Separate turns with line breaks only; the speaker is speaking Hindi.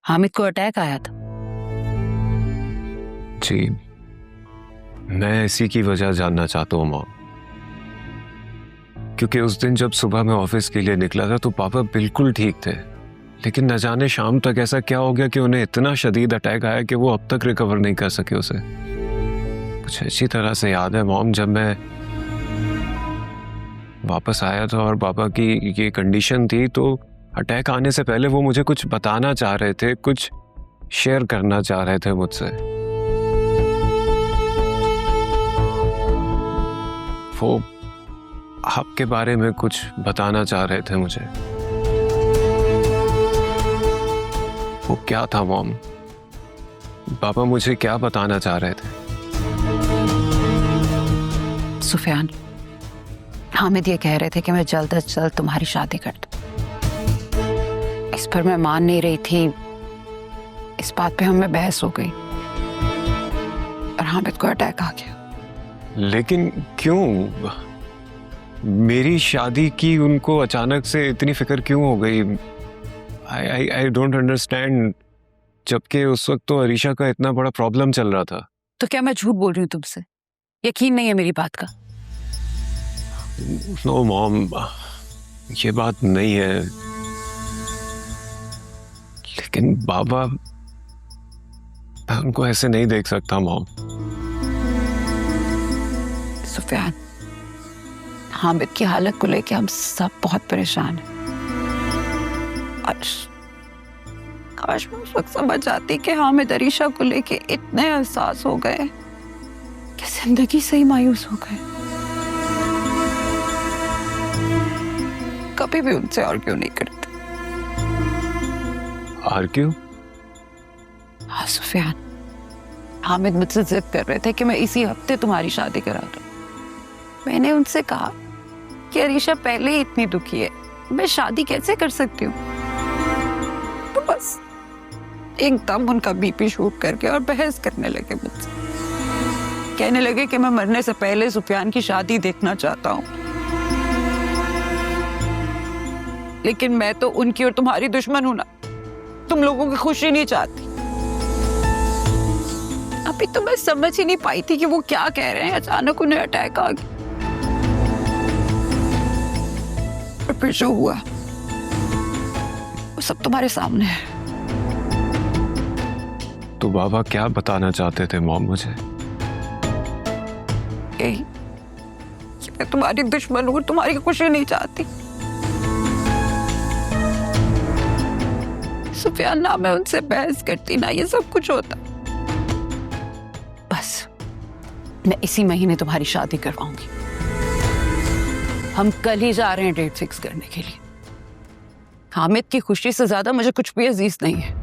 हामिद को अटैक आया था।
जी, मैं इसी की वजह जानना चाहता हूँ मॉम, क्योंकि उस दिन जब सुबह मैं ऑफिस के लिए निकला था तो पापा बिल्कुल ठीक थे, लेकिन न जाने शाम तक ऐसा क्या हो गया कि उन्हें इतना शदीद अटैक आया कि वो अब तक रिकवर नहीं कर सके उसे। मुझे अच्छी तरह से याद है मॉम, जब मैं वापस आया था और पापा की ये कंडीशन थी, तो अटैक आने से पहले वो मुझे कुछ बताना चाह रहे थे, कुछ शेयर करना चाह रहे थे मुझसे। वो आपके बारे में कुछ बताना चाह रहे थे मुझे। वो क्या था मॉम? पापा मुझे क्या बताना चाह रहे थे?
सुफियान, हामिद ये कह रहे थे कि मैं जल्द से जल्द तुम्हारी शादी कर दूं। इस पर मैं मान नहीं रही थी। इस बात पे हमें बहस हो गई और हामिद को अटैक आ गया।
लेकिन क्यों? मेरी शादी की उनको अचानक से इतनी फिक्र क्यों हो गई? आई डोंट अंडरस्टैंड, जबकि उस वक्त तो अरीशा का इतना बड़ा प्रॉब्लम चल रहा था।
तो क्या मैं झूठ बोल रही हूँ तुमसे? यकीन नहीं है मेरी बात का?
नो मॉम, ये बात नहीं है, लेकिन बाबा, मैं उनको ऐसे नहीं देख सकता मॉम।
सुफियान, हामिद की हालत को लेके हम सब बहुत परेशान हैं। काश मैं उस वक्त समझ जाती कि हामिद अरीशा को लेके इतने एहसास हो गए कि जिंदगी से ही मायूस हो गए। कभी भी उनसे आर्ग्यू नहीं करते।
आर्ग्यू?
हाँ सुफियान, हामिद मुझसे जिद कर रहे थे कि मैं इसी हफ्ते तुम्हारी शादी करा दूं। मैंने उनसे कहा कि अरीशा पहले ही इतनी दुखी है, मैं शादी कैसे कर सकती हूँ? तो बस एकदम उनका बीपी शूट करके और बहस करने लगे मुझसे। कहने लगे कि मैं मरने से पहले सुफियान की शादी देखना चाहता हूँ, लेकिन मैं तो उनकी और तुम्हारी दुश्मन हूं ना। तुम लोगों की खुशी नहीं चाहती। अभी तो मैं समझ ही नहीं पाई थी कि वो क्या कह रहे हैं। अचानक उन्हें अटैक आ गया और फिर जो हुआ वो सब तुम्हारे सामने है।
तो बाबा क्या बताना चाहते थे मॉम मुझे?
यही कि मैं तुम्हारी दुश्मन हूं, तुम्हारी खुशी नहीं चाहती। सुफियान, ना मैं उनसे बहस करती, ना ये सब कुछ होता। बस मैं इसी महीने तुम्हारी शादी करवाऊंगी। हम कल ही जा रहे हैं डेट फिक्स करने के लिए। हामिद की खुशी से ज्यादा मुझे कुछ भी अजीज नहीं है।